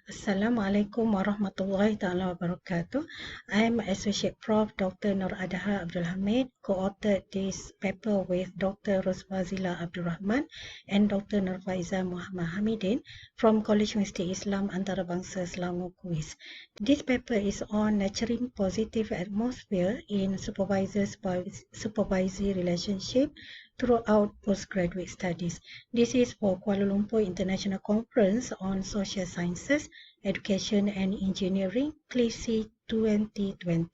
Assalamualaikum warahmatullahi taala wabarakatuh. I am Associate Prof. Dr. Adha Abdul Hamid, co-authored this paper with Dr. Roswazila Abdul Rahman and Dr. Nurfaiza Muhammad Hamidin from Kolej Universiti Islam Antarabangsa Selangor Quiz. This paper is on nurturing positive atmosphere in supervisor-supervisee relationship throughout postgraduate studies. This is for Kuala Lumpur International Conference on Social Sciences, Education and Engineering, CLISI 2020.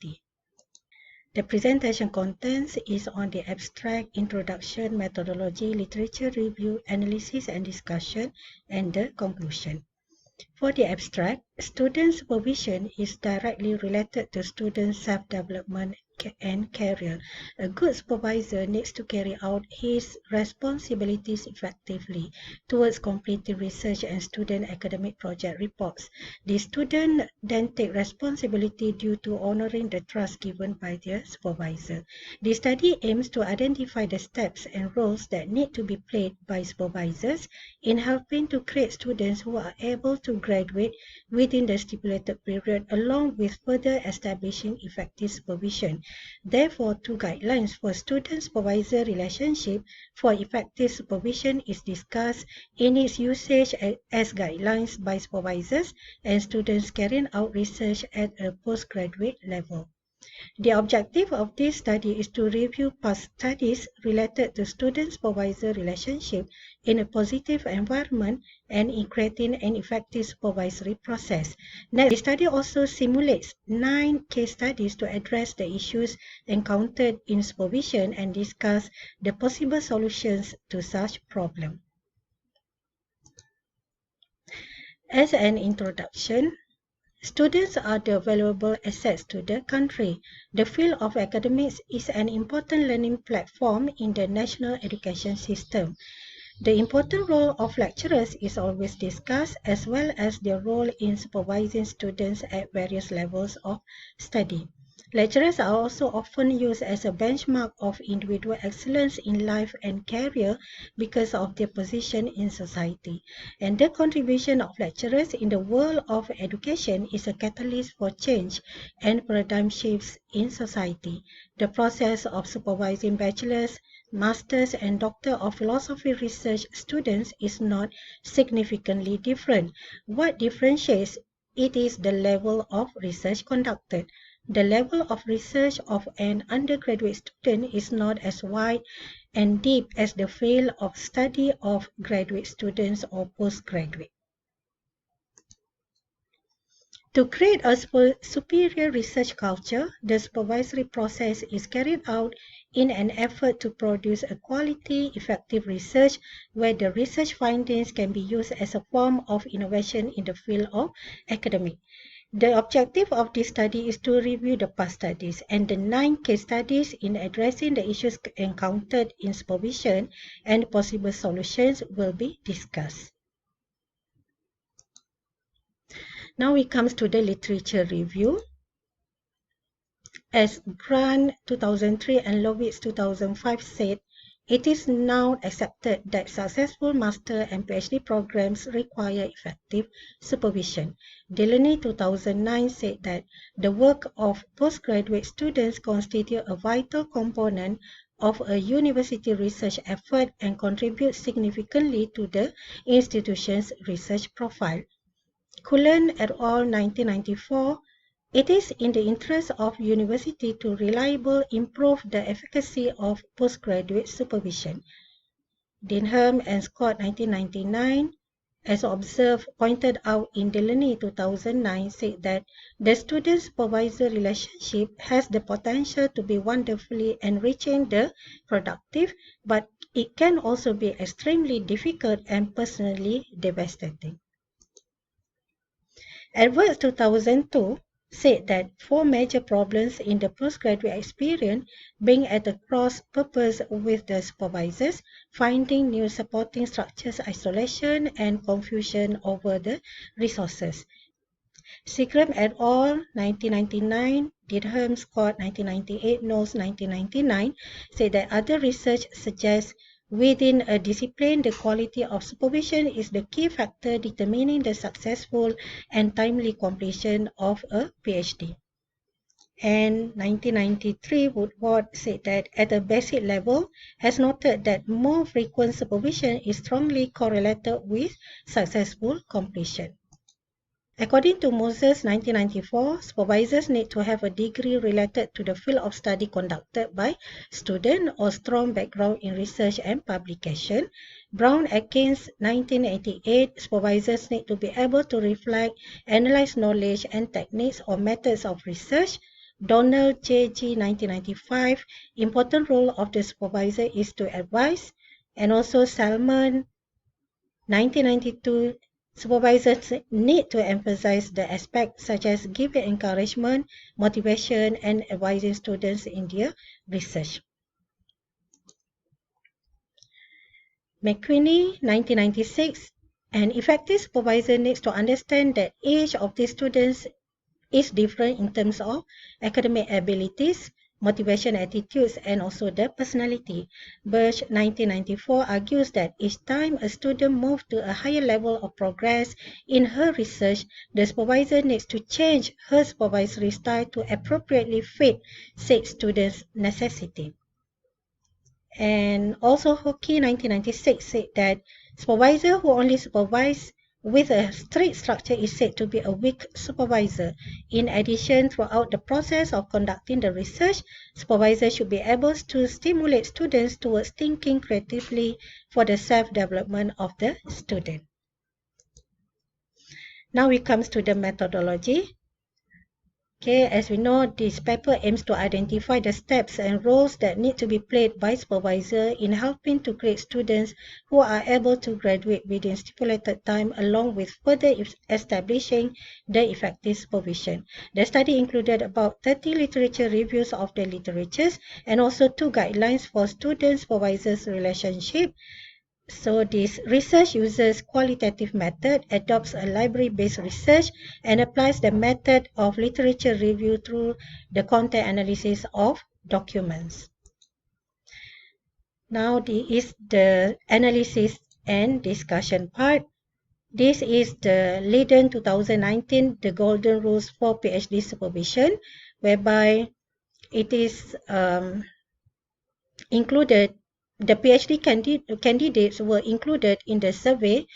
The presentation contents is on the abstract, introduction, methodology, literature review, analysis and discussion, and the conclusion. For the abstract, student supervision is directly related to student self-development and career. A good supervisor needs to carry out his responsibilities effectively towards completing research and student academic project reports. The student then take responsibility due to honoring the trust given by their supervisor. The study aims to identify the steps and roles that need to be played by supervisors in helping to create students who are able to graduate within the stipulated period, along with further establishing effective supervision. Therefore, two guidelines for student-supervisor relationship for effective supervision is discussed in its usage as guidelines by supervisors and students carrying out research at a postgraduate level. The objective of this study is to review past studies related to student-supervisor relationship in a positive environment and in creating an effective supervisory process. Next, the study also simulates 9 case studies to address the issues encountered in supervision and discuss the possible solutions to such problems. As an introduction, students are the valuable assets to the country. The field of academics is an important learning platform in the national education system. The important role of lecturers is always discussed, as well as their role in supervising students at various levels of study. Lecturers are also often used as a benchmark of individual excellence in life and career because of their position in society. And the contribution of lecturers in the world of education is a catalyst for change and paradigm shifts in society. The process of supervising bachelor's, master's, and doctor of philosophy research students is not significantly different. What differentiates it is the level of research conducted. The level of research of an undergraduate student is not as wide and deep as the field of study of graduate students or postgraduate. To create a superior research culture, the supervisory process is carried out in an effort to produce a quality, effective research where the research findings can be used as a form of innovation in the field of academic. The objective of this study is to review the past studies and the 9 case studies in addressing the issues encountered in supervision, and possible solutions will be discussed. Now we come to the literature review. As Grant 2003 and Lovitz 2005 said, it is now accepted that successful master and PhD programs require effective supervision. Delaney 2009 said that the work of postgraduate students constitute a vital component of a university research effort and contribute significantly to the institution's research profile. Cullen et al. 1994. It is in the interest of university to reliably improve the efficacy of postgraduate supervision. Denham and Scott 1999, as observed, pointed out in Delaney 2009, said that the student-supervisor relationship has the potential to be wonderfully enriching the productive, but it can also be extremely difficult and personally devastating. Edwards 2002 said that 4 major problems in the postgraduate experience being at a cross purpose with the supervisors, finding new supporting structures, isolation, and confusion over the resources. Seagram et al. 1999, Didham, Scott 1998, Knowles 1999 said that other research suggests Within a discipline, the quality of supervision is the key factor determining the successful and timely completion of a PhD. And 1993, Woodward said that at a basic level, has noted that more frequent supervision is strongly correlated with successful completion. According to Moses 1994, supervisors need to have a degree related to the field of study conducted by student or strong background in research and publication. Brown Atkins 1988, supervisors need to be able to reflect, analyze knowledge and techniques or methods of research. Donald J.G. 1995, important role of the supervisor is to advise. And also Salmon 1992, supervisors need to emphasize the aspects such as giving encouragement, motivation, and advising students in their research. McQueenie, 1996, an effective supervisor needs to understand that each of the students is different in terms of academic abilities, motivation attitudes, and also the personality. Birch 1994 argues that each time a student moves to a higher level of progress in her research, the supervisor needs to change her supervisory style to appropriately fit said student's necessity. And also Hockey 1996 said that supervisor who only supervise with a strict structure is said to be a weak supervisor. In addition, throughout the process of conducting the research, supervisor should be able to stimulate students towards thinking creatively for the self-development of the student. Now it comes to the methodology. Okay, as we know, this paper aims to identify the steps and roles that need to be played by supervisor in helping to create students who are able to graduate within stipulated time, along with further establishing the effective supervision. The study included about 30 literature reviews of the literatures and also 2 guidelines for student-supervisors relationship. So this research uses qualitative method, adopts a library-based research, and applies the method of literature review through the content analysis of documents. Now this is the analysis and discussion part. This is the Leiden 2019, the Golden Rules for PhD Supervision, whereby it is included. The PhD candidates were included in the survey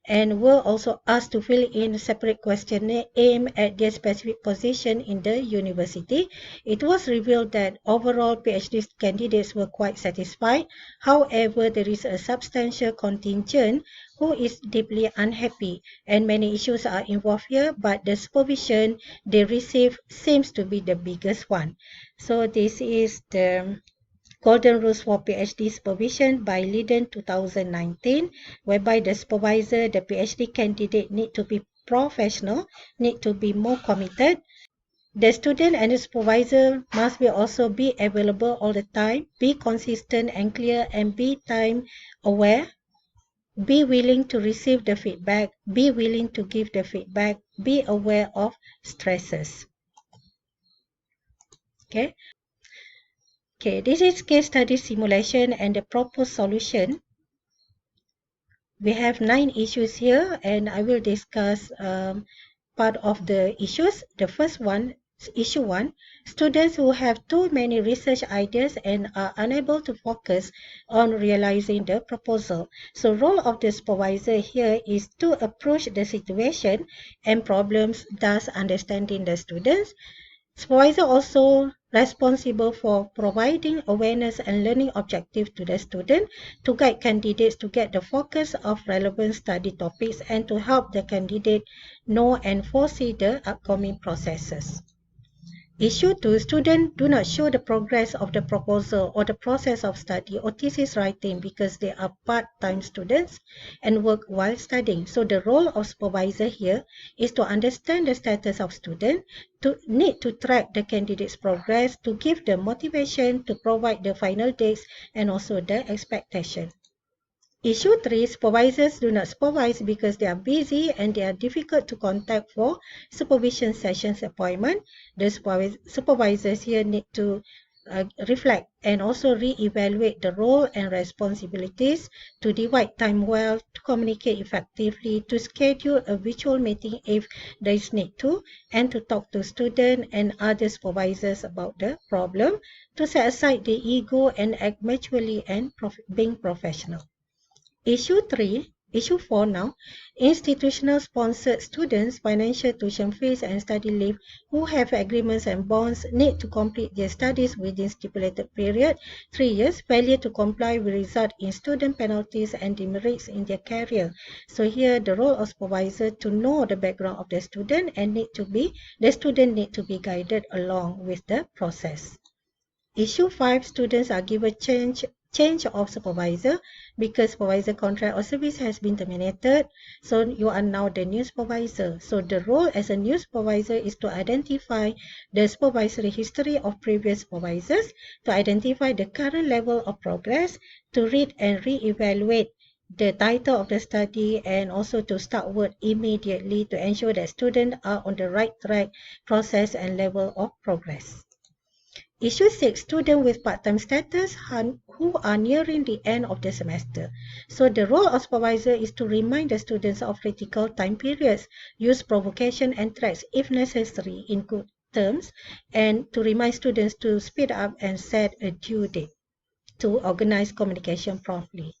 and were also asked to fill in separate questionnaire aimed at their specific position in the university. It was revealed that overall PhD candidates were quite satisfied. However, there is a substantial contingent who is deeply unhappy, and many issues are involved here, but the supervision they receive seems to be the biggest one. So this is the Golden Rules for PhD Supervision by Leiden 2019, whereby the supervisor, the PhD candidate need to be professional, need to be more committed. The student and the supervisor must also be available all the time, be consistent and clear, and be time aware. Be willing to receive the feedback, be willing to give the feedback, be aware of stresses. Okay. Okay, this is case study simulation and the proposed solution. We have 9 issues here, and I will discuss part of the issues. The first one, issue 1, students who have too many research ideas and are unable to focus on realizing the proposal. So role of the supervisor here is to approach the situation and problems, thus understanding the students. Supervisor also responsible for providing awareness and learning objectives to the student to guide candidates to get the focus of relevant study topics and to help the candidate know and foresee the upcoming processes. Issue 2, students do not show the progress of the proposal or the process of study or thesis writing because they are part-time students and work while studying. So the role of supervisor here is to understand the status of student, to need to track the candidate's progress, to give them motivation, to provide the final dates and also the expectation. Issue 3, supervisors do not supervise because they are busy and they are difficult to contact for supervision sessions appointment. The supervisors here need to reflect and also re-evaluate the role and responsibilities, to divide time well, to communicate effectively, to schedule a virtual meeting if there is need to, and to talk to students and other supervisors about the problem, to set aside the ego and act maturely and being professional. Issue 4 now, institutional sponsored students, financial tuition fees and study leave who have agreements and bonds need to complete their studies within stipulated period, 3 years. Failure to comply will result in student penalties and demerits in their career. So here the role of supervisor to know the background of the student and the student need to be guided along with the process. Issue 5, students are given change of supervisor because supervisor contract or service has been terminated. So you are now the new supervisor. So the role as a new supervisor is to identify the supervisory history of previous supervisors, to identify the current level of progress, to read and re-evaluate the title of the study, and also to start work immediately to ensure that students are on the right track, process and level of progress. Issue 6, students with part-time status who are nearing the end of the semester. So the role of supervisor is to remind the students of critical time periods, use provocation and threats if necessary in good terms, and to remind students to speed up and set a due date, to organize communication promptly.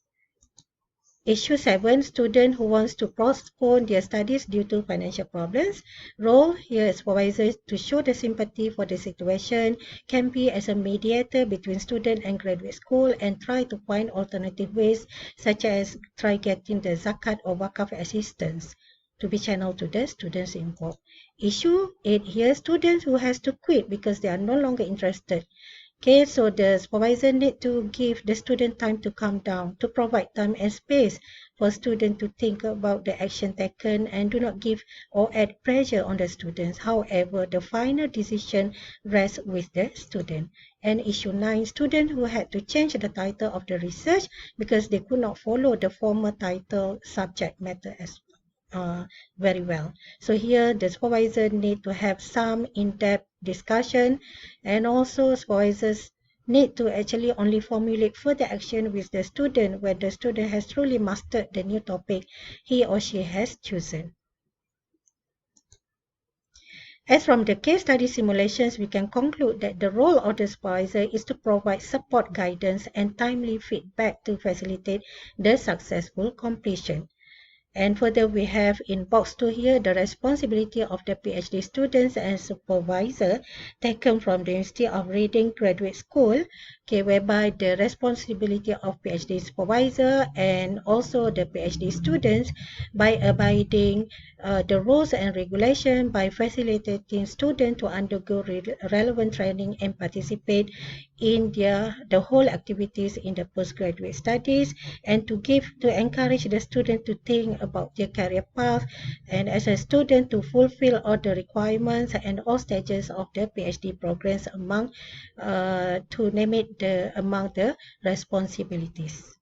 Issue 7, student who wants to postpone their studies due to financial problems. Role here is supervisor to show the sympathy for the situation, can be as a mediator between student and graduate school and try to find alternative ways such as try getting the zakat or wakaf assistance to be channeled to the students involved. Issue 8 here, students who has to quit because they are no longer interested. Okay, so the supervisor need to give the student time to calm down, to provide time and space for student to think about the action taken and do not give or add pressure on the students. However, the final decision rests with the student. And issue 9, students who had to change the title of the research because they could not follow the former title subject matter as very well. So here the supervisor need to have some in-depth discussion, and also supervisors need to actually only formulate further action with the student when the student has truly mastered the new topic he or she has chosen. As from the case study simulations, we can conclude that the role of the supervisor is to provide support, guidance, and timely feedback to facilitate the successful completion. And further, we have in box 2 here the responsibility of the PhD students and supervisor taken from the University of Reading Graduate School, okay, whereby the responsibility of PhD supervisor and also the PhD students by abiding the rules and regulation, by facilitating students to undergo relevant training and participate in the whole activities in the postgraduate studies, and to encourage the student to think about their career path, and as a student to fulfill all the requirements and all stages of the PhD programs among the responsibilities.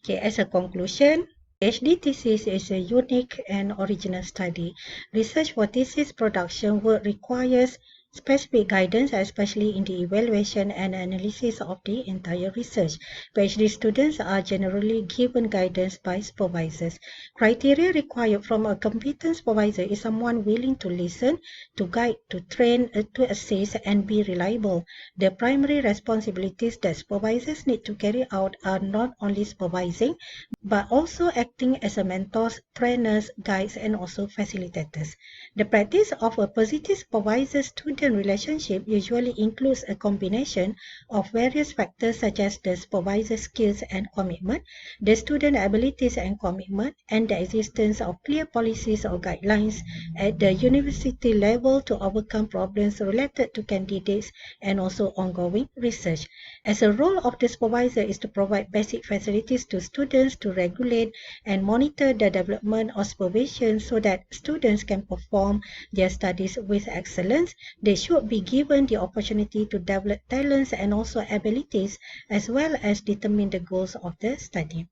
Okay, as a conclusion, PhD thesis is a unique and original study. Research for thesis production work requires specific guidance, especially in the evaluation and analysis of the entire research. PhD students are generally given guidance by supervisors. Criteria required from a competent supervisor is someone willing to listen, to guide, to train, to assist, and be reliable. The primary responsibilities that supervisors need to carry out are not only supervising, but also acting as a mentors, trainers, guides, and also facilitators. The practice of a positive supervisor-student relationship usually includes a combination of various factors such as the supervisor skills and commitment, the student abilities and commitment, and the existence of clear policies or guidelines at the university level to overcome problems related to candidates and also ongoing research. As a role of the supervisor is to provide basic facilities to students to regulate and monitor the development of supervision so that students can perform their studies with excellence. They should be given the opportunity to develop talents and also abilities as well as determine the goals of the study.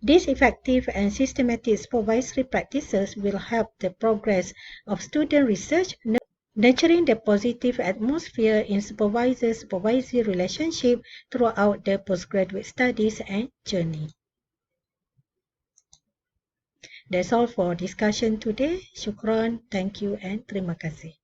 These effective and systematic supervisory practices will help the progress of student research, nurturing the positive atmosphere in supervisor-supervisee relationship throughout the postgraduate studies and journey. That's all for discussion today. Shukran, thank you and terima kasih.